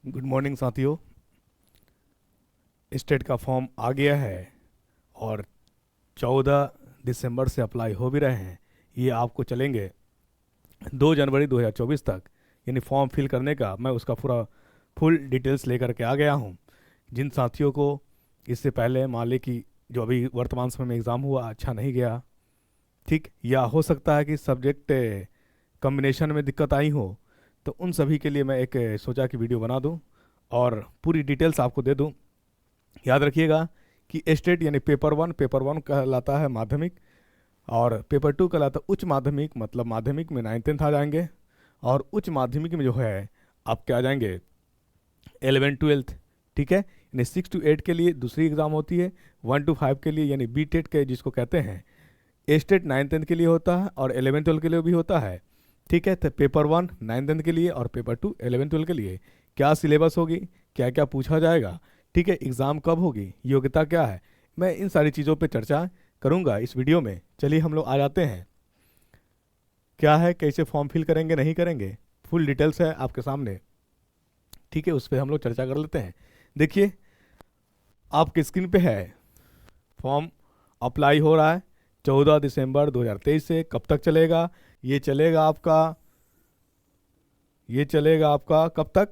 Good morning साथियों। State का form आ गया है और 14 दिसंबर से अप्लाई हो भी रहे हैं। ये आपको चलेंगे 2 जनवरी 2024 तक, यानी फॉर्म फिल करने का मैं उसका पूरा फुल डिटेल्स लेकर के आ गया हूँ। जिन साथियों को इससे पहले मान लें कि जो अभी वर्तमान समय में एग्ज़ाम हुआ अच्छा नहीं गया, ठीक, या हो सकता है कि सब्जेक्ट कम्बिनेशन में दिक्कत आई हो, तो उन सभी के लिए मैं एक सोचा कि वीडियो बना दूं और पूरी डिटेल्स आपको दे दूं। याद रखिएगा कि स्टेट यानी पेपर वन कहलाता है माध्यमिक, और पेपर टू कहलाता है उच्च माध्यमिक। मतलब माध्यमिक में 9th 10th आ जाएंगे, और उच्च माध्यमिक में जो है आपके आ जाएंगे 11th 12th। ठीक है, यानी 6 to 8 के लिए दूसरी एग्ज़ाम होती है, 1 to 5 के लिए यानी बी टेट के जिसको कहते हैं। स्टेट 9th 10th के लिए होता है और 11th 12th के लिए भी होता है। ठीक है, तो पेपर 1 9th 10th के लिए और पेपर 2 11th 12th के लिए। क्या सिलेबस होगी, क्या क्या पूछा जाएगा, ठीक है, एग्ज़ाम कब होगी, योग्यता क्या है, मैं इन सारी चीज़ों पे चर्चा करूंगा इस वीडियो में। चलिए हम लोग आ जाते हैं, क्या है, कैसे फॉर्म फिल करेंगे नहीं करेंगे, फुल डिटेल्स है आपके सामने। ठीक है, उस पर हम लोग चर्चा कर लेते हैं। देखिए आपकी स्क्रीन पे है, फॉर्म अप्लाई हो रहा है 14 दिसंबर 2023 से। कब तक चलेगा? ये चलेगा आपका कब तक?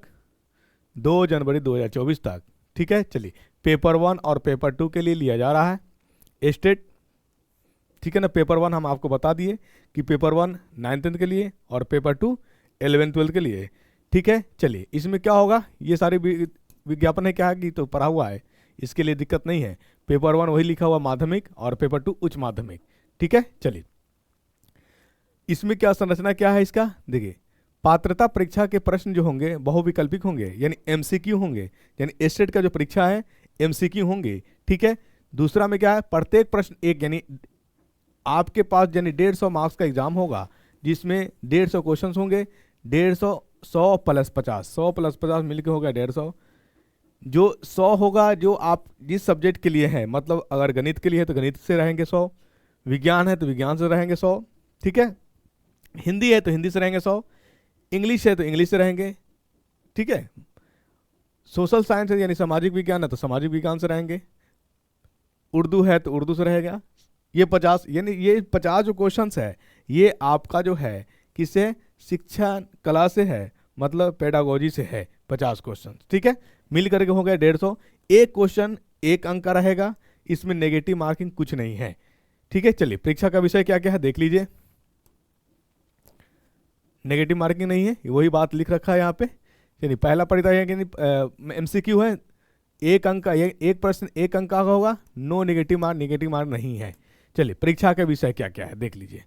2 जनवरी 2024 तक। ठीक है, चलिए पेपर 1 और पेपर 2 के लिए लिया जा रहा है स्टेट। ठीक है ना, पेपर 1 हम आपको बता दिए कि पेपर 1 9th 10th के लिए और पेपर 2 11th 12th के लिए। ठीक है, चलिए इसमें क्या होगा, ये सारे विज्ञापन है क्या कि तो पढ़ा हुआ है, इसके लिए दिक्कत नहीं है। पेपर 1 वही लिखा हुआ माध्यमिक और पेपर 2 उच्च माध्यमिक। ठीक है, चलिए इसमें क्या संरचना क्या है इसका, देखिए पात्रता परीक्षा के प्रश्न जो होंगे बहुविकल्पिक होंगे, यानी एमसीक्यू होंगे, यानी स्टेट का जो परीक्षा है एमसीक्यू होंगे। ठीक है, दूसरा में क्या है, प्रत्येक प्रश्न एक, यानी आपके पास यानी 150 मार्क्स का एग्जाम होगा, जिसमें 150 क्वेश्चंस होंगे। 150, 100 प्लस 50, 100 प्लस 50 मिलकर होगा 150। जो 100 होगा जो आप जिस सब्जेक्ट के लिए है, मतलब अगर गणित के लिए है तो गणित से रहेंगे 100, विज्ञान है तो विज्ञान से रहेंगे 100, ठीक है, हिंदी है तो हिंदी से रहेंगे 100, इंग्लिश है तो इंग्लिश से रहेंगे, ठीक है, सोशल साइंस है यानी सामाजिक विज्ञान है तो सामाजिक विज्ञान से रहेंगे, उर्दू है तो उर्दू से रहेगा। ये 50, यानी ये 50 जो क्वेश्चंस है ये आपका जो है किससे, शिक्षा कला से है, मतलब पेडागोजी से है 50 क्वेश्चन। ठीक है, मिल करके हो गया 150। एक क्वेश्चन एक अंक का रहेगा, इसमें नेगेटिव मार्किंग कुछ नहीं है। ठीक है, चलिए परीक्षा का विषय क्या क्या है देख लीजिए। नेगेटिव मार्किंग नहीं है, वही बात लिख रखा है यहाँ पे। यानी पहला पढ़ता है कि एमसीक्यू है, एक अंक का, एक प्रश्न एक अंक का होगा, नो नेगेटिव मार्क नहीं है। चलिए परीक्षा का विषय क्या क्या है देख लीजिए,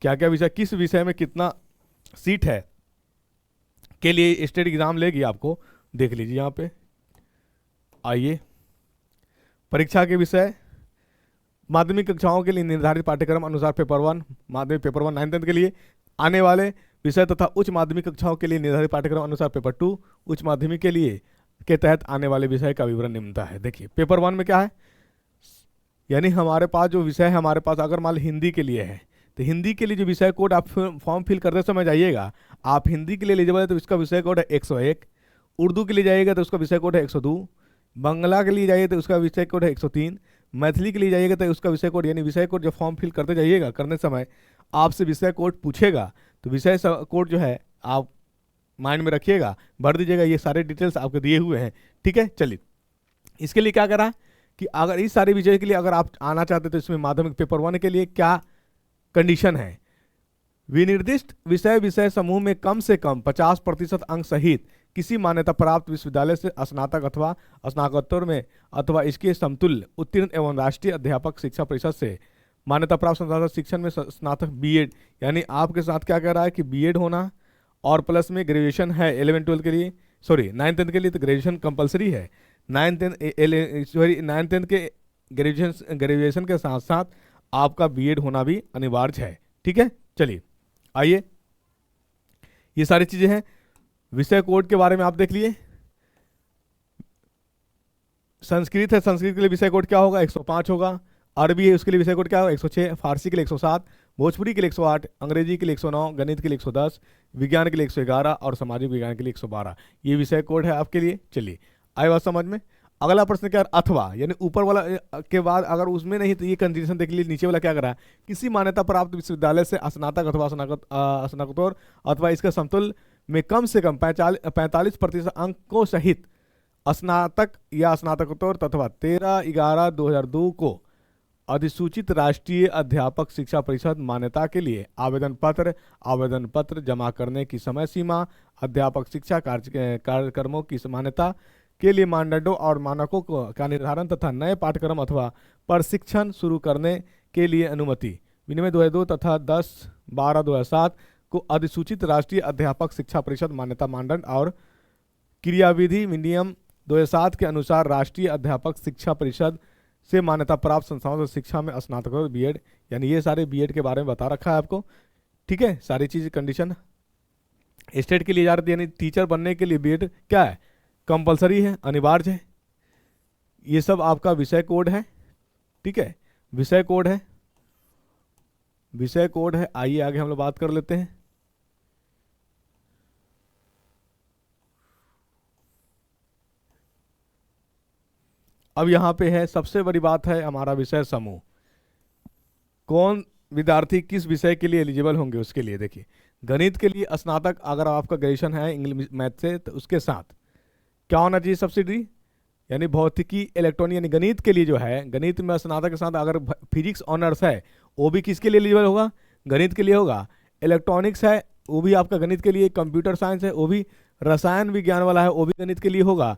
क्या क्या विषय, किस विषय में कितना सीट है के लिए स्टेट एग्जाम लेगी आपको, देख लीजिए यहाँ पे। आइए, परीक्षा के विषय माध्यमिक कक्षाओं के लिए निर्धारित पाठ्यक्रम अनुसार पेपर 1 माध्यमिक, पेपर 1 9th 10th के लिए आने वाले विषय तथा उच्च माध्यमिक कक्षाओं के लिए निर्धारित पाठ्यक्रम अनुसार पेपर 2 उच्च माध्यमिक के लिए के तहत आने वाले विषय का विवरण निम्नता है। देखिए पेपर 1 में क्या है, यानी हमारे पास जो विषय है, हमारे पास अगर मान लो हिंदी के लिए है तो हिंदी के लिए जो विषय कोड आप फॉर्म फिल करते समय जाइएगा, आप हिंदी के लिए एलिजिबल है तो इसका विषय कोड है 101, उर्दू के लिए जाइएगा तो उसका विषय कोड है 102, बांग्ला के लिए जाइए तो उसका विषय कोड है 103, मैथिली के लिए जाइएगा तो उसका विषय कोड, यानी विषय कोड जब फॉर्म फिल करते जाइएगा करने समय आपसे विषय कोड पूछेगा, तो विषय कोड जो है आप माइंड में रखिएगा, भर दीजिएगा। ये सारे डिटेल्स आपको दिए हुए हैं। ठीक है, चलिए इसके लिए क्या करा कि अगर इस सारे विषय के लिए अगर आप आना चाहते तो इसमें माध्यमिक पेपर 1 के लिए क्या कंडीशन है, विनिर्दिष्ट विषय समूह में कम से कम 50% अंक सहित किसी मान्यता प्राप्त विश्वविद्यालय से स्नातक अथवा स्नातकोत्तर में अथवा इसके समतुल्य उत्तीर्ण एवं राष्ट्रीय अध्यापक शिक्षा परिषद से मान्यता प्राप्त संस्थागत शिक्षण में स्नातक बीएड, यानी आपके साथ क्या कह रहा है कि बीएड होना, और प्लस में ग्रेजुएशन है 11th 12th के लिए, सॉरी 9th 10th के लिए तो ग्रेजुएशन कंपलसरी है। 9th 10th के ग्रेजुएशन के साथ साथ आपका बीएड होना भी अनिवार्य है। ठीक है, चलिए आइए, ये सारी चीजें हैं। विषय कोड के बारे में आप देख लिए, संस्कृत है, संस्कृत के लिए विषय कोड क्या होगा, 105 होगा। अरबी है उसके लिए विषय कोड क्या होगा, 106, फारसी के लिए 107, भोजपुरी के लिए 108, अंग्रेजी के लिए 109, गणित के लिए 110, विज्ञान के लिए 111 और सामाजिक विज्ञान के लिए 112। ये विषय कोड है आपके लिए। चलिए आए बात समझ में। अगला प्रश्न क्या है, अथवा यानी ऊपर वाला के बाद अगर उसमें नहीं तो ये कंडीशन देख लीजिए, नीचे वाला क्या करा है, किसी मान्यता प्राप्त विश्वविद्यालय से स्नातक अथवा स्नातकोत्तर अथवा इसके समतुल्य में कम से कम 45% अंकों सहित स्नातक या स्नातकोत्तर तथा 13/11/2002 को अधिसूचित राष्ट्रीय अध्यापक शिक्षा परिषद मान्यता के लिए आवेदन पत्र जमा करने की समय सीमा, अध्यापक शिक्षा कार्यक्रमों की मान्यता के लिए मानदंडों और मानकों का निर्धारण तथा नए पाठ्यक्रम अथवा प्रशिक्षण शुरू करने के लिए अनुमति विनिमय 2002 तथा 10/12/2007 को अधिसूचित राष्ट्रीय अध्यापक शिक्षा परिषद मान्यता मानदंड और क्रियाविधि विनियम 2007 के अनुसार राष्ट्रीय अध्यापक शिक्षा परिषद से मान्यता प्राप्त संस्थाओं से शिक्षा में स्नातकोत्तर बीएड, यानी ये सारे बीएड के बारे में बता रखा है आपको। ठीक है, सारी चीज़ कंडीशन स्टेट के लिए जा रही है, यानी टीचर बनने के लिए बीएड क्या है, कंपलसरी है, अनिवार्य है। ये सब आपका विषय कोड है। ठीक है, विषय कोड है, विषय कोड है। आइए आगे हम लोग बात कर लेते हैं। अब यहाँ पे है सबसे बड़ी बात है हमारा विषय समूह, कौन विद्यार्थी किस विषय के लिए एलिजिबल होंगे। उसके लिए देखिए, गणित के लिए स्नातक अगर आपका ग्रेजुएशन है इंग्लिश मैथ से, तो उसके साथ क्या होना चाहिए, सब्सिडी, यानी भौतिकी इलेक्ट्रॉनिक, यानी गणित के लिए जो है, गणित में स्नातक के साथ अगर फिजिक्स ऑनर्स है वो भी किसके लिए एलिजिबल होगा, गणित के लिए होगा। इलेक्ट्रॉनिक्स है वो भी आपका गणित के लिए, कंप्यूटर साइंस है वो भी, रसायन विज्ञान वाला है वो भी गणित के लिए होगा।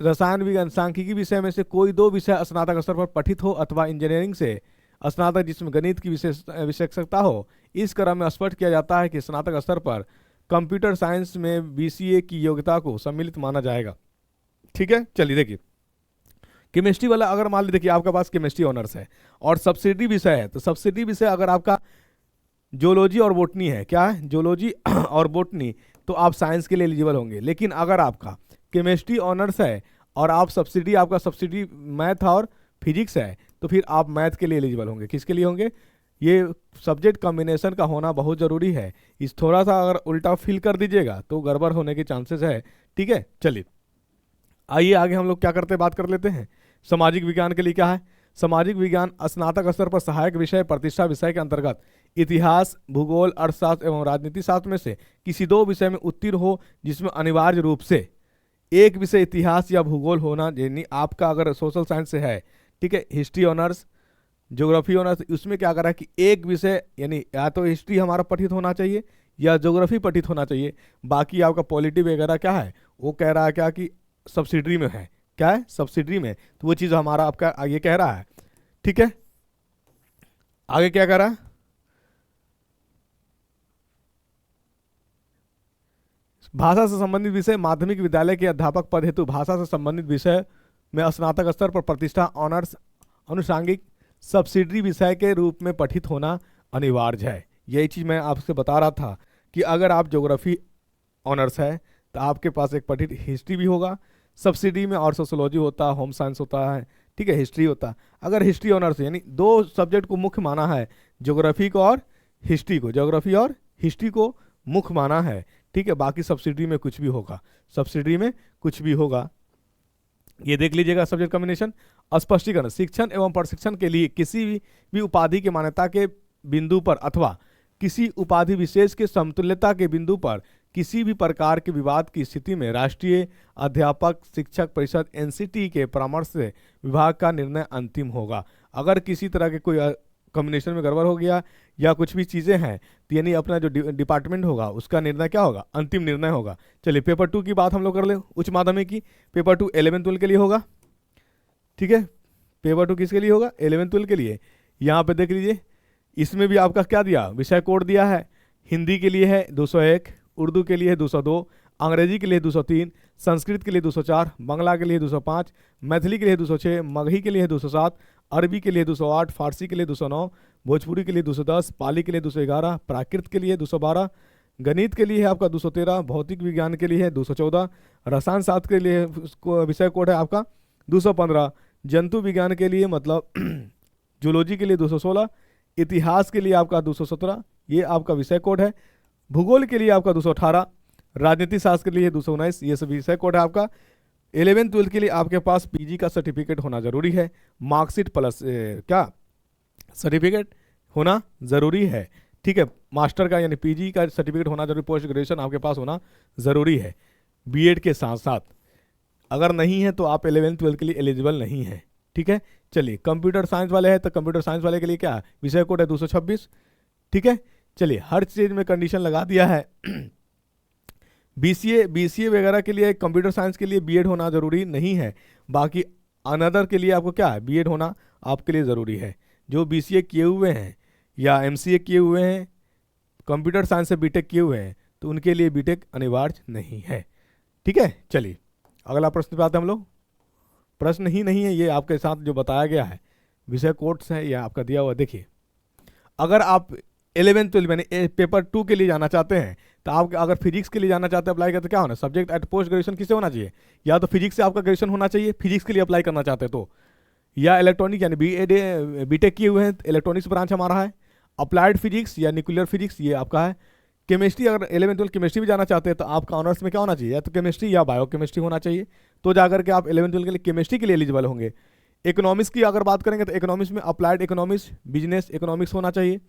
रसायन विज्ञान सांख्यिकी विषय में से कोई दो विषय स्नातक स्तर पर पठित हो अथवा इंजीनियरिंग से स्नातक जिसमें गणित की विशेषज्ञता हो। इस क्रम में स्पष्ट किया जाता है कि स्नातक स्तर पर कंप्यूटर साइंस में बीसीए की योग्यता को सम्मिलित माना जाएगा। ठीक है, चलिए देखिए, केमिस्ट्री वाला अगर मान लीजिए, देखिए आपके पास केमिस्ट्री ऑनर्स है और सब्सिडी विषय है, तो सब्सिडी विषय अगर आपका जोलॉजी और बोटनी है, क्या है, जोलॉजी और बोटनी, तो आप साइंस के लिए एलिजिबल होंगे। लेकिन अगर आपका केमिस्ट्री ऑनर्स है और आप सब्सिडी, आपका सब्सिडी मैथ और फिजिक्स है, तो फिर आप मैथ के लिए एलिजिबल होंगे। किसके लिए होंगे, ये सब्जेक्ट कॉम्बिनेशन का होना बहुत ज़रूरी है। इस थोड़ा सा अगर उल्टा फिल कर दीजिएगा तो गड़बड़ होने के चांसेस है। ठीक है, चलिए आइए आगे हम लोग क्या करते हैं, बात कर लेते हैं। सामाजिक विज्ञान के लिए क्या है, सामाजिक विज्ञान स्नातक स्तर पर सहायक विषय प्रतिष्ठा विषय के अंतर्गत इतिहास, भूगोल, अर्थशास्त्र एवं राजनीति शास्त्र में से किसी दो विषय में उत्तीर्ण हो, जिसमें अनिवार्य रूप से एक विषय इतिहास या भूगोल होना। यानी आपका अगर सोशल साइंस से है, ठीक है, हिस्ट्री ऑनर्स, ज्योग्राफी ऑनर्स, उसमें क्या करा है कि एक विषय, यानी या तो हिस्ट्री हमारा पठित होना चाहिए या ज्योग्राफी पठित होना चाहिए। बाकी आपका पॉलिटी वगैरह क्या है, वो कह रहा है क्या कि सब्सिडरी में है, क्या है, सब्सिडरी में, तो वो चीज़ हमारा आपका आगे कह रहा है। ठीक है, आगे क्या कह रहा है, भाषा से संबंधित विषय माध्यमिक विद्यालय के अध्यापक पद हेतु भाषा से संबंधित विषय में स्नातक स्तर पर प्रतिष्ठा ऑनर्स अनुषांगिक सब्सिडरी विषय के रूप में पठित होना अनिवार्य है। यही चीज़ मैं आपसे बता रहा था कि अगर आप ज्योग्राफी ऑनर्स है तो आपके पास एक पठित हिस्ट्री भी होगा सब्सिडी में, और सोशोलॉजी होता है, होम साइंस होता है, ठीक है, हिस्ट्री होता है। अगर हिस्ट्री ऑनर्स यानी दो सब्जेक्ट को मुख्य माना है, ज्योग्राफी को और हिस्ट्री को, ज्योग्राफी और हिस्ट्री को मुख्य माना है। ठीक है, बाकी सब्सिडी में कुछ भी होगा, सब्सिडी में कुछ भी होगा। ये देख लीजिएगा सब्जेक्ट कॉम्बिनेशन। स्पष्टीकरण, शिक्षण एवं प्रशिक्षण के लिए किसी भी उपाधि के मान्यता के बिंदु पर अथवा किसी उपाधि विशेष के समतुल्यता के बिंदु पर किसी भी प्रकार के विवाद की स्थिति में राष्ट्रीय अध्यापक शिक्षक परिषद एनसीटी के परामर्श से विभाग का निर्णय अंतिम होगा। अगर किसी तरह के कोई कॉम्बिनेशन में गड़बड़ हो गया या कुछ भी चीज़ें हैं, तो यानी अपना जो डिपार्टमेंट होगा उसका निर्णय क्या होगा, अंतिम निर्णय होगा। चलिए पेपर 2 की बात हम लोग कर ले, उच्च माध्यमिक की। पेपर 2 11th-12 के लिए होगा। ठीक है, पेपर 2 किसके लिए होगा, 11th-12 के लिए। यहाँ पे देख लीजिए, इसमें भी आपका क्या दिया, विषय कोड दिया है। हिंदी के लिए है 201, उर्दू के लिए है 202, अंग्रेजी के लिए 203, संस्कृत के लिए 204, बांग्ला के लिए 205, मैथिली के लिए 206, मगही के लिए 207, अरबी के लिए 208, फारसी के लिए 209, भोजपुरी के लिए 210, पाली के लिए 211, प्राकृत के लिए 212, गणित के लिए है आपका 213, भौतिक विज्ञान के लिए है 214, रसायन शास्त्र के लिए विषय कोड है आपका 215, जंतु विज्ञान के लिए मतलब जूलॉजी के लिए 216, इतिहास के लिए आपका 217, ये आपका विषय कोड है। भूगोल के लिए आपका 218, राजनीति शास्त्र के लिए 219, ये सभी विषय कोड है आपका। 11th-12th के लिए आपके पास पीजी का सर्टिफिकेट होना जरूरी है, मार्कशीट प्लस क्या सर्टिफिकेट होना जरूरी है, ठीक है। मास्टर का यानी पीजी का सर्टिफिकेट होना जरूरी, पोस्ट ग्रेजुएशन आपके पास होना जरूरी है बीएड के साथ साथ। अगर नहीं है तो आप 11th-12th के लिए एलिजिबल नहीं है, ठीक है। चलिए कंप्यूटर साइंस वाले हैं तो कंप्यूटर साइंस वाले के लिए क्या विषय कोड है 226, ठीक है। चलिए हर चीज में कंडीशन लगा दिया है। बीसीए वगैरह के लिए कंप्यूटर साइंस के लिए बीएड होना जरूरी नहीं है, बाकी अनदर के लिए आपको क्या है बीएड होना आपके लिए ज़रूरी है। जो बीसीए किए हुए हैं या एमसीए किए हुए हैं, कंप्यूटर साइंस से बीटेक किए हुए हैं, तो उनके लिए बीटेक अनिवार्य नहीं है, ठीक है। चलिए अगला प्रश्न पे आते हैं हम लोग। प्रश्न ही नहीं है, ये आपके साथ जो बताया गया है विषय कोड्स है, यह आपका दिया हुआ। देखिए अगर आप 11th-12th यानी पेपर 2 के लिए जाना चाहते हैं, तो आप अगर फिजिक्स के लिए जाना चाहते हैं अप्लाई करते क्या होना, सब्जेक्ट एट पोस्ट ग्रेजुएशन किससे होना चाहिए, या तो फिजिक्स से आपका ग्रेजुएशन होना चाहिए फिजिक्स के लिए अप्लाई करना चाहते हैं तो, या इलेक्ट्रॉनिक यानी बीटेक किए हुए हैं इलेक्ट्रॉनिक्स ब्रांच हमारा है, अप्लाइड फिजिक्स या न्यूक्लियर फिजिक्स ये आपका है। केमिस्ट्री अगर 11th-12th केमिस्ट्री भी जाना चाहते हैं तो आपका ऑनर्स में क्या होना चाहिए, या तो केमिस्ट्री या बायो केमिस्ट्री होना चाहिए, तो जाकर के आप 11th-12th के लिए केमिस्ट्री के लिए एलिजिबल होंगे। इकोनॉमिक्स की अगर बात करेंगे तो इकोनॉमिक्स में अप्लाइड इकोनॉमिक्स बिजनेस इकोनॉमिक्स होना चाहिए।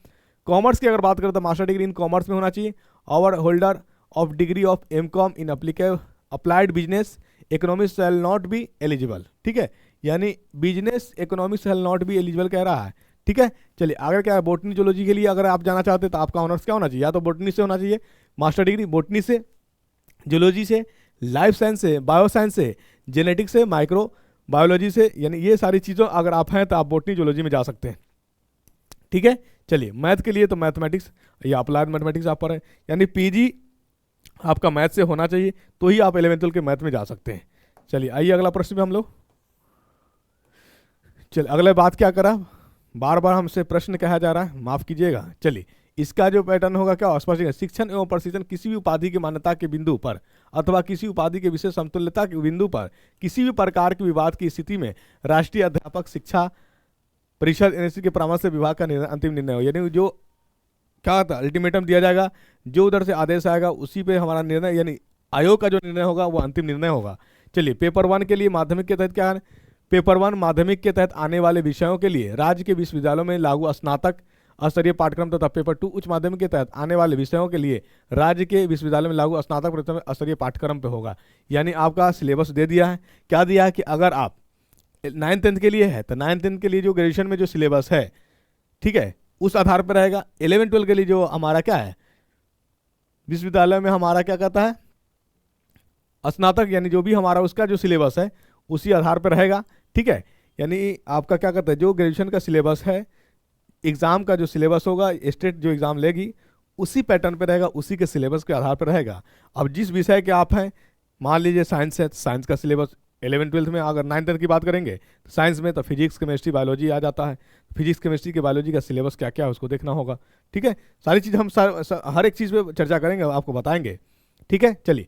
कॉमर्स की अगर बात करें तो मास्टर डिग्री इन कॉमर्स में होना चाहिए, और holder of degree of MCom in applied business economics shall not be eligible, ठीक है। यानी business economics shall not be eligible कह रहा है, ठीक है। चलिए आगे क्या है, बोटनी जूलॉजी के लिए अगर आप जाना चाहते हैं तो आपका ऑनर्स क्या होना चाहिए, या तो बोटनी से होना चाहिए मास्टर डिग्री, बोटनी से, जूलॉजी से, लाइफ साइंस से, बायो साइंस से, जेनेटिक्स से, माइक्रो बायोलॉजी से, यानी ये सारी चीज़ों अगर आप हैं तो आप बोटनी जूलॉजी में जा सकते हैं, ठीक है। चलिए मैथ के लिए तो मैथमेटिक्स या अप्लाइड मैथमेटिक्स आप पर है, यानी पीजी आपका मैथ से होना चाहिए तो ही आप 11th-12th के मैथ में जा सकते हैं। चलिए आइए अगला प्रश्न में हम लोग। चलिए अगले बात क्या करा, बार बार हमसे प्रश्न कहा जा रहा है, माफ कीजिएगा। चलिए इसका जो पैटर्न होगा क्या स्पष्ट, शिक्षण एवं प्रशिक्षण किसी भी उपाधि की मान्यता के बिंदु पर अथवा किसी उपाधि के विशेष समतुल्यता के बिंदु पर किसी भी प्रकार के विवाद की स्थिति में राष्ट्रीय अध्यापक शिक्षा परिषद एनएससी के परामर्श से विभाग का अंतिम निर्णय हो। यानी जो क्या होता है अल्टीमेटम दिया जाएगा, जो उधर से आदेश आएगा उसी पे हमारा निर्णय, यानी आयोग का जो निर्णय होगा वो अंतिम निर्णय होगा। चलिए पेपर 1 के लिए माध्यमिक के तहत क्या है, पेपर 1 माध्यमिक के तहत आने वाले विषयों के लिए राज्य के विश्वविद्यालयों में लागू स्नातक स्तरीय पाठ्यक्रम तथा पेपर 2 उच्च माध्यमिक के तहत आने वाले विषयों के लिए राज्य के विश्वविद्यालय में लागू स्नातक स्तरीय पाठ्यक्रम पे होगा। यानी आपका सिलेबस दे दिया है, क्या दिया है कि अगर आप 9th-10th के लिए है तो 9th-10th के लिए जो ग्रेजुएशन में जो सिलेबस है, ठीक है, उस आधार पर रहेगा। 11th-12th के लिए जो हमारा क्या है विश्वविद्यालय में हमारा क्या कहता है स्नातक, यानी जो भी हमारा उसका जो सिलेबस है उसी आधार पर रहेगा, ठीक है। यानी आपका क्या कहता है जो ग्रेजुएशन का सिलेबस है, एग्जाम का जो सिलेबस होगा स्टेट जो एग्जाम लेगी उसी पैटर्न पर रहेगा, उसी के सिलेबस के आधार पर रहेगा। अब जिस विषय के आप हैं, मान लीजिए साइंस है, साइंस का सिलेबस 11th-12th में, अगर 9th-10th की बात करेंगे तो साइंस में तो फिजिक्स केमिस्ट्री बायोलॉजी आ जाता है, फिजिक्स केमिस्ट्री के बायोलॉजी का सिलेबस क्या क्या है उसको देखना होगा, ठीक है। सारी चीज़ हम हर एक चीज़ पे चर्चा करेंगे, आपको बताएंगे, ठीक है। चलिए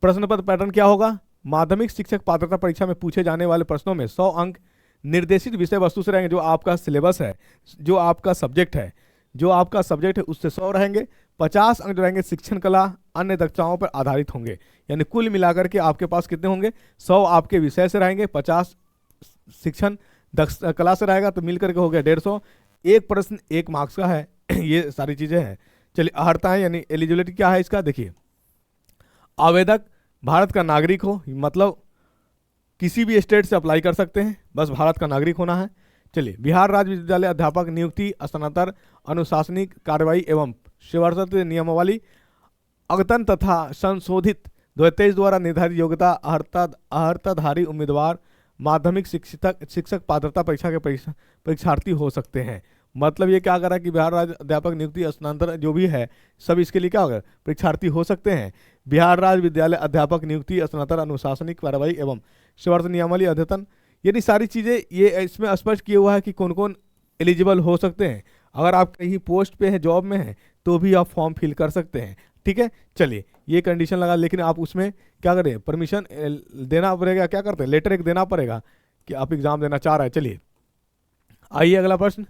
प्रश्न पत्र पैटर्न क्या होगा, माध्यमिक शिक्षक पात्रता परीक्षा में पूछे जाने वाले प्रश्नों में 100 अंक निर्देशित विषय वस्तु से रहेंगे, जो आपका सिलेबस है, जो आपका सब्जेक्ट है, जो आपका सब्जेक्ट है उससे 100 रहेंगे। 50 अंक जो रहेंगे शिक्षण कला अन्य दक्षताओं पर आधारित होंगे, यानी कुल मिलाकर के आपके पास कितने होंगे 100 आपके विषय से रहेंगे, 50 शिक्षण कला से रहेगा, तो मिलकर के हो गया 150। एक प्रश्न 1 मार्क्स का है। ये सारी चीजें हैं। चलिए अर्हताएं यानी एलिजिबिलिटी क्या है इसका, देखिए आवेदक भारत का नागरिक हो, मतलब किसी भी स्टेट से अप्लाई कर सकते हैं, बस भारत का नागरिक होना है। चलिए बिहार राज्य विश्वविद्यालय अध्यापक नियुक्ति स्थानांतरण अनुशासनिक कार्रवाई एवं सेवारत नियमावली अद्यतन तथा संशोधित 2023 द्वारा निर्धारित योग्यता अर्हताधारी उम्मीदवार माध्यमिक शिक्षक पात्रता परीक्षा के परीक्षार्थी हो सकते हैं। मतलब ये क्या कर रहा है कि बिहार राज्य अध्यापक नियुक्ति स्थानांतरण जो भी है सब इसके लिए क्या होगा परीक्षार्थी हो सकते हैं। बिहार राज्य विद्यालय अध्यापक नियुक्ति स्थानांतरण अनुशासनिक कार्रवाई एवं सेवारत नियमावली अद्यतन, यानी सारी चीज़ें ये इसमें स्पष्ट किया हुआ है कि कौन कौन एलिजिबल हो सकते हैं। अगर आप कहीं पोस्ट पे हैं, जॉब में हैं, तो भी आप फॉर्म फिल कर सकते हैं, ठीक है। चलिए ये कंडीशन लगा, लेकिन आप उसमें क्या करें परमिशन देना पड़ेगा, क्या करते हैं लेटर एक देना पड़ेगा कि आप एग्जाम देना चाह रहे हैं। चलिए आइए अगला प्रश्न,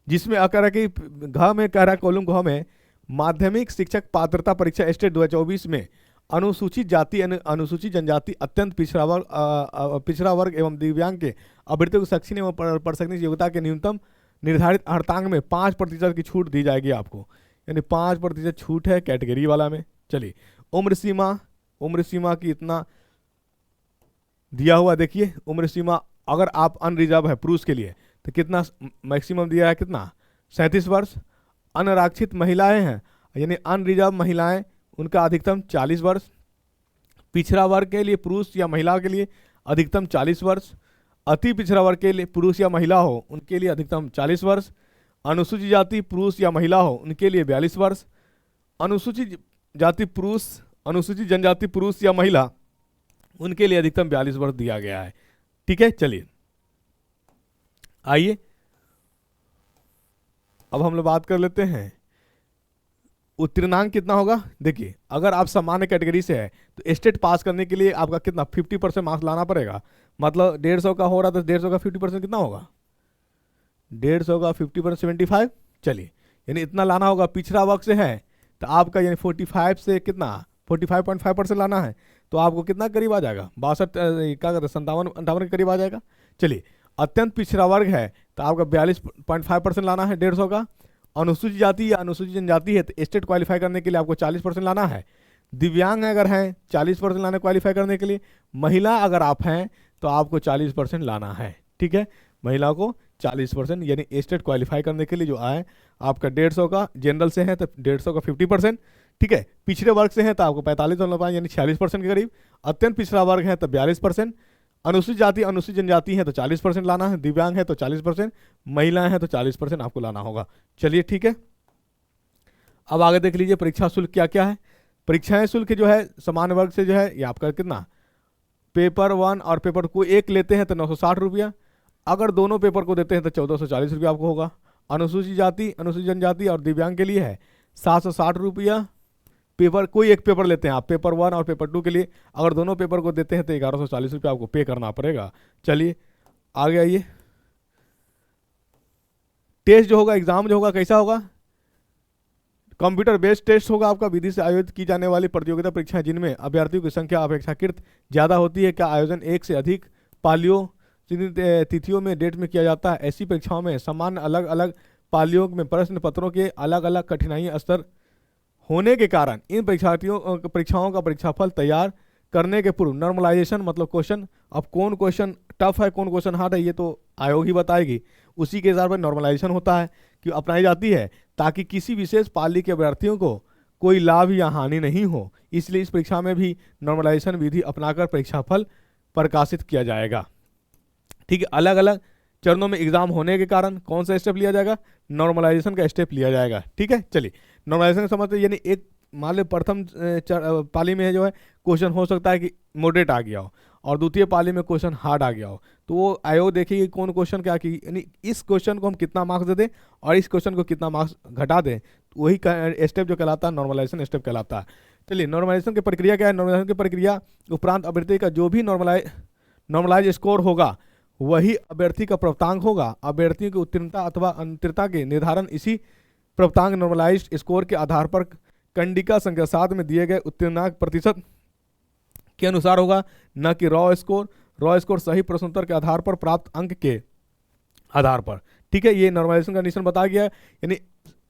जिसमें कह रहा है कि घ में कह रहा है कॉलम घ में माध्यमिक शिक्षक पात्रता परीक्षा स्टेट 2024 में अनुसूचित जाति अनुसूचित जनजाति अत्यंत पिछड़ा वर्ग एवं दिव्यांग के अभ्यर्थियों को शैक्षणिक एवं प्रशासनिक योग्यता के न्यूनतम निर्धारित अर्हतांक में 5% की छूट दी जाएगी आपको, यानी 5% छूट है कैटेगरी वाला में। चलिए उम्र सीमा की इतना दिया हुआ, देखिए उम्र सीमा अगर आप अनरिजर्व है पुरुष के लिए तो कितना मैक्सिमम दिया है, कितना 37 वर्ष। अनारक्षित महिलाएं हैं यानी अनरिजर्व महिलाएं, उनका अधिकतम 40 वर्ष। पिछड़ा वर्ग के लिए पुरुष या महिला के लिए अधिकतम 40 वर्ष। अति पिछड़ा वर्ग के लिए पुरुष या महिला हो उनके लिए अधिकतम 40 वर्ष। अनुसूचित जाति पुरुष या महिला हो उनके लिए 42 वर्ष। अनुसूचित जनजाति पुरुष या महिला उनके लिए अधिकतम 42 वर्ष दिया गया है। ठीक है, चलिए आइए अब हम लोग बात कर लेते हैं उत्तीर्णांक कितना होगा। देखिए अगर आप सामान्य कैटेगरी से है तो स्टेट पास करने के लिए आपका कितना 50% मार्क्स लाना पड़ेगा। मतलब 150 का हो रहा तो 150 का 50% कितना होगा, 150 का 50% 75। चलिए यानी इतना लाना होगा। पिछड़ा वर्ग से है तो आपका यानी 45 से कितना 45.5% लाना है तो आपको कितना करीब आ जाएगा, 62 क्या कहते हैं 57-58 के करीब आ जाएगा। चलिए अत्यंत पिछड़ा वर्ग है तो आपका 42.5% लाना है 150 का। अनुसूचित जाति या अनुसूचित जनजाति है तो स्टेट क्वालिफाई करने के लिए आपको 40% लाना है। दिव्यांग अगर हैं 40% लाना क्वालिफाई करने के लिए। महिला अगर आप हैं तो आपको 40% लाना है। ठीक है, महिला को 40% यानी स्टेट क्वालिफाई करने के लिए जो आए आपका 150 का, जनरल से है तो 150 का 50%। ठीक है, पिछड़े वर्ग से है तो आपको 45 यानी 46% के करीब। अत्यंत पिछड़ा वर्ग है तो 42%। अनुसूचित जाति अनुसूचित जनजाति है तो 40% लाना है। दिव्यांग है तो 40%, महिलाएं हैं तो 40% आपको लाना होगा। चलिए ठीक है, अब आगे देख लीजिए परीक्षा शुल्क क्या क्या है। परीक्षाएं शुल्क जो है समान वर्ग से जो है ये आपका कितना, पेपर 1 और पेपर 2 एक लेते हैं तो 960 रुपया। अगर दोनों पेपर को देते हैं तो 1440 रुपया आपको होगा। अनुसूचित जाति अनुसूचित जनजाति और दिव्यांग के लिए है 760 रुपया। पेपर कोई एक पेपर लेते हैं आप, पेपर 1 और पेपर 2 के लिए अगर दोनों पेपर को देते हैं तो 1140 रुपया आपको पे करना पड़ेगा। चलिए आगे आइए। टेस्ट जो होगा, एग्जाम जो होगा कैसा होगा, कंप्यूटर बेस्ड टेस्ट होगा आपका। विधि से आयोजित की जाने वाली प्रतियोगिता परीक्षाएं जिनमें अभ्यर्थियों की संख्या अपेक्षाकृत ज़्यादा होती है, क्या आयोजन एक से अधिक पालियों तिथियों में डेट में किया जाता है। ऐसी परीक्षाओं में सामान्य अलग अलग पालियों में प्रश्न पत्रों के अलग अलग कठिनाई स्तर होने के कारण इन परीक्षाओं का परीक्षाफल तैयार करने के पूर्व नॉर्मलाइजेशन मतलब क्वेश्चन, अब कौन क्वेश्चन टफ है कौन क्वेश्चन हार्ड है ये तो आयोग ही बताएगी, उसी के हिसाब से नॉर्मलाइजेशन होता है कि अपनाई जाती है ताकि किसी विशेष पाली के अभ्यर्थियों को कोई लाभ या हानि नहीं हो। इसलिए इस परीक्षा में भी नॉर्मलाइजेशन विधि अपनाकर परीक्षाफल प्रकाशित किया जाएगा। ठीक है, अलग अलग चरणों में एग्जाम होने के कारण कौन सा स्टेप लिया जाएगा, नॉर्मलाइजेशन का स्टेप लिया जाएगा। ठीक है, चलिए नॉर्मलाइजेशन का समझते यानी एक मान लो प्रथम पाली में जो है क्वेश्चन हो सकता है कि मॉडरेट आ गया हो और द्वितीय पाली में क्वेश्चन हार्ड आ गया हो, तो वो आयोग देखेगी कौन क्वेश्चन क्या की, यानी इस क्वेश्चन को हम कितना मार्क्स दे दें और इस क्वेश्चन को कितना मार्क्स घटा दें, तो वही स्टेप जो कहलाता है नॉर्मलाइजेशन स्टेप कहलाता है। चलिए नॉर्मलाइजेशन की प्रक्रिया क्या है, नॉर्मलाइजेशन की प्रक्रिया उपरांत अभ्यर्थी का जो भी नॉर्मलाइज स्कोर होगा वही अभ्यर्थी का प्राप्तांक होगा। अभ्यर्थियों की उत्तीर्णता अथवा अनुत्तीर्णता के निर्धारण इसी प्राप्तांक नॉर्मलाइज्ड स्कोर के आधार पर कंडिका संख्या 7 में दिए गए उत्तीर्णता प्रतिशत के अनुसार होगा, न कि रॉ स्कोर सही प्रश्नोत्तर के आधार पर प्राप्त अंक के आधार पर। ठीक है, ये नॉर्मलाइजेशन कंडीशन बताया गया है, यानी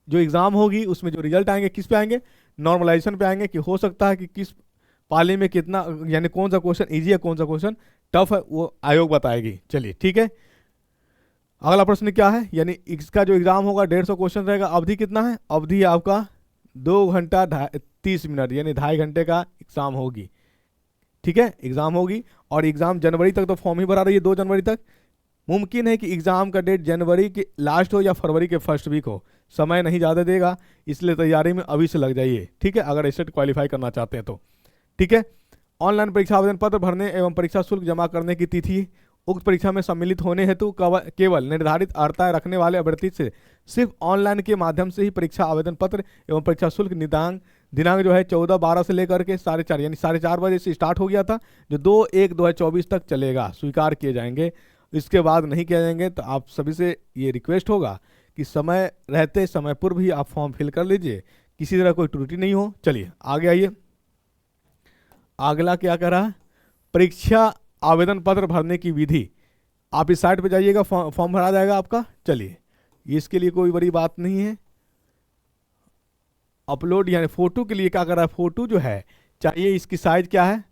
जो एग्जाम होगी उसमें जो रिजल्ट आएंगे किस पे आएंगे, नॉर्मलाइजेशन पे आएंगे कि हो सकता है कि किस पाली में कितना, यानी कौन सा क्वेश्चन इजी है कौन सा क्वेश्चन टफ है वो आयोग बताएगी। चलिए ठीक है, अगला प्रश्न क्या है, यानी इसका जो एग्जाम होगा 150 क्वेश्चन रहेगा। अवधि कितना है, अवधि आपका 2 घंटा 30 मिनट यानी 2.5 घंटे का एग्जाम होगी। ठीक है, एग्जाम होगी और एग्जाम जनवरी तक, तो फॉर्म ही भरा रही है 2 जनवरी तक। मुमकिन है कि एग्जाम का डेट जनवरी के लास्ट हो या फरवरी के फर्स्ट वीक हो, समय नहीं ज़्यादा देगा, इसलिए तैयारी में अभी से लग जाइए। ठीक है, अगर स्टेट क्वालिफाई करना चाहते हैं तो। ठीक है, ऑनलाइन परीक्षा आवेदन पत्र भरने एवं परीक्षा शुल्क जमा करने की तिथि उक्त परीक्षा में सम्मिलित होने हेतु केवल निर्धारित अर्हताएं रखने वाले अभ्यर्थी से सिर्फ ऑनलाइन के माध्यम से ही परीक्षा आवेदन पत्र एवं परीक्षा शुल्क दिनांक जो है 14/12 से लेकर के 4:30 यानी 4:30 बजे से स्टार्ट हो गया था, जो 2/1/2024 तक चलेगा, स्वीकार किए जाएंगे। इसके बाद नहीं किए जाएंगे तो आप सभी से ये रिक्वेस्ट होगा कि समय रहते समय पूर्व ही आप फॉर्म फिल कर लीजिए, किसी तरह कोई त्रुटि नहीं हो। चलिए आगे आइए। अगला क्या कह रहा है, परीक्षा आवेदन पत्र भरने की विधि। आप इस साइट पे जाइएगा, फॉर्म भरा जाएगा आपका। चलिए इसके लिए कोई बड़ी बात नहीं है। अपलोड यानी फोटो के लिए क्या कर रहा है, फोटो जो है चाहिए, इसकी साइज क्या है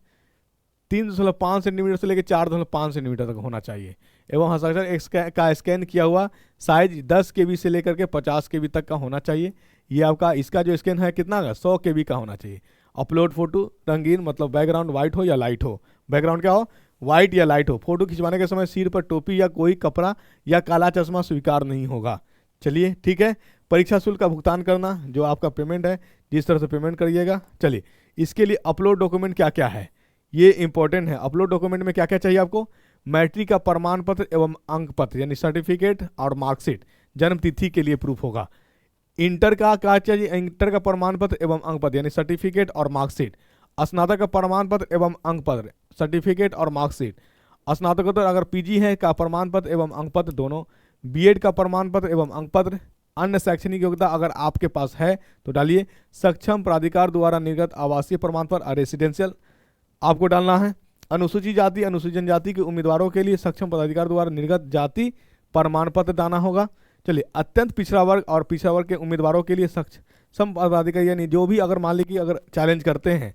3.5 सेंटीमीटर से लेकर 4.5 सेंटीमीटर तक होना चाहिए, एवं हस्ताक्षर का स्कैन किया हुआ साइज 10 KB से लेकर के 50 KB तक का होना चाहिए। ये आपका इसका जो स्कैन है कितना का 100 KB का होना चाहिए। अपलोड फोटो रंगीन, मतलब बैकग्राउंड व्हाइट हो या लाइट हो। बैकग्राउंड क्या हो, व्हाइट या लाइट हो। फोटो खिंचवाने के समय सिर पर टोपी या कोई कपड़ा या काला चश्मा स्वीकार नहीं होगा। चलिए ठीक है। परीक्षा शुल्क का भुगतान करना, जो आपका पेमेंट है जिस तरह से पेमेंट करिएगा। चलिए इसके लिए अपलोड डॉक्यूमेंट क्या क्या है, ये इंपॉर्टेंट है। अपलोड डॉक्यूमेंट में क्या क्या चाहिए आपको, मैट्रिक का प्रमाण पत्र एवं अंक पत्र यानी सर्टिफिकेट और मार्कशीट, जन्म तिथि के लिए प्रूफ होगा। इंटर का क्या चाहिए, इंटर का प्रमाण पत्र एवं अंक पत्र यानी सर्टिफिकेट और मार्कशीट। स्नातक का प्रमाण पत्र एवं अंक पत्र, सर्टिफिकेट और मार्कशीट। स्नातकोत्तर अगर पीजी है का प्रमाण पत्र एवं अंक पत्र दोनों। बीएड का प्रमाण पत्र एवं अंक पत्र। अन्य शैक्षणिक योग्यता अगर आपके पास है तो डालिए। सक्षम प्राधिकार द्वारा निर्गत आवासीय प्रमाण पत्र रेसिडेंशियल आपको डालना है। अनुसूचित जाति अनुसूचित जनजाति के उम्मीदवारों के लिए सक्षम प्राधिकार द्वारा निर्गत जाति प्रमाण पत्र डालना होगा। चलिए अत्यंत पिछड़ा वर्ग और पिछड़ा वर्ग के उम्मीदवारों के लिए सक्षम प्राधिकार यानी जो भी अगर मान लीजिए अगर चैलेंज करते हैं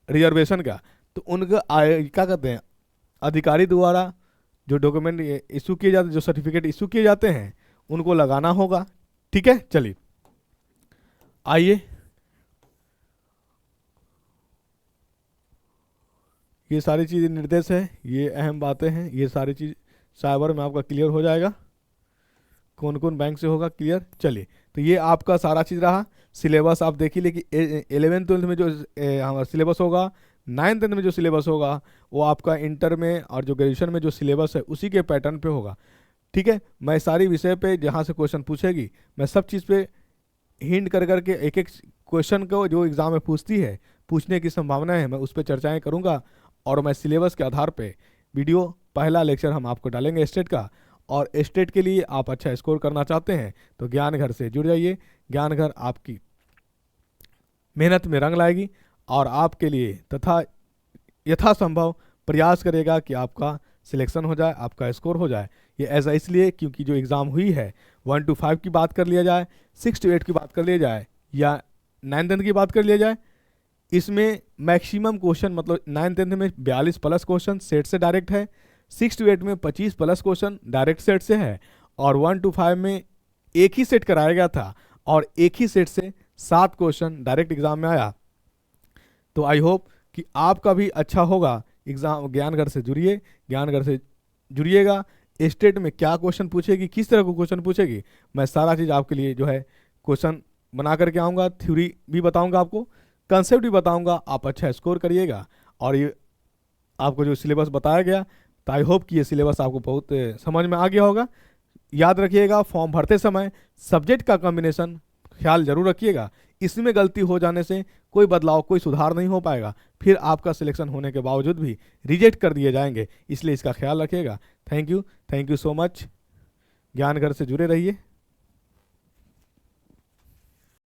रिजर्वेशन का, तो उनका क्या कहते हैं अधिकारी द्वारा जो डॉक्यूमेंट इशू किए जाते, जो सर्टिफिकेट इशू किए जाते हैं उनको लगाना होगा। ठीक है। चलिए आइए, ये सारी चीज़ें निर्देश है, ये अहम बातें हैं, ये सारी चीज़ साइबर में आपका क्लियर हो जाएगा, कौन कौन बैंक से होगा क्लियर। चलिए तो ये आपका सारा चीज़ रहा। सिलेबस आप देखिए, लेकिन 11th-12th में जो हमारा सिलेबस होगा, 9th-10th में जो सिलेबस होगा वो आपका इंटर में और जो ग्रेजुएशन में जो सिलेबस है उसी के पैटर्न पे होगा। ठीक है। मैं सारी विषय पे जहाँ से क्वेश्चन पूछेगी मैं सब चीज़ पे हिंट कर करके एक एक क्वेश्चन को जो एग्ज़ाम में पूछने की संभावना है मैं उस पर चर्चाएँ करूँगा। और मैं सिलेबस के आधार पे वीडियो पहला लेक्चर हम आपको डालेंगे स्टेट का। और स्टेट के लिए आप अच्छा स्कोर करना चाहते हैं तो ज्ञान घर से जुड़ जाइए। ज्ञान घर आपकी मेहनत में रंग लाएगी और आपके लिए तथा यथासंभव प्रयास करेगा कि आपका सिलेक्शन हो जाए, आपका स्कोर हो जाए। ये ऐसा इसलिए क्योंकि जो एग्ज़ाम हुई है 1 to 5 की बात कर लिया जाए, 6 to 8 की बात कर लिया जाए या 9th-10th की बात कर लिया जाए, इसमें मैक्सिमम क्वेश्चन मतलब 9th-10th में 42+ क्वेश्चन सेट से डायरेक्ट है, 6 to 8 में 25+ क्वेश्चन डायरेक्ट सेट से है, और 1 to 5 में एक ही सेट कराया गया था और एक ही सेट से 7 क्वेश्चन डायरेक्ट एग्जाम में आया। तो आई होप कि आपका भी अच्छा होगा एग्जाम। ज्ञानघर से जुड़िए, ज्ञानघर से जुड़िएगा। स्टेट में क्या क्वेश्चन पूछेगी, किस तरह को क्वेश्चन पूछेगी, मैं सारा चीज़ आपके लिए जो है क्वेश्चन बना करके आऊँगा। थ्योरी भी बताऊँगा आपको, कंसेप्ट भी बताऊँगा। आप अच्छा स्कोर करिएगा। और ये आपको जो सिलेबस बताया गया, तो आई होप कि ये सिलेबस आपको बहुत समझ में आ गया होगा। याद रखिएगा फॉर्म भरते समय सब्जेक्ट का कॉम्बिनेशन ख्याल जरूर रखिएगा। इसमें गलती हो जाने से कोई बदलाव, कोई सुधार नहीं हो पाएगा, फिर आपका सिलेक्शन होने के बावजूद भी रिजेक्ट कर दिए जाएंगे। इसलिए इसका ख्याल रखिएगा। Thank you so much. Gyanghar से जुड़े रहिए।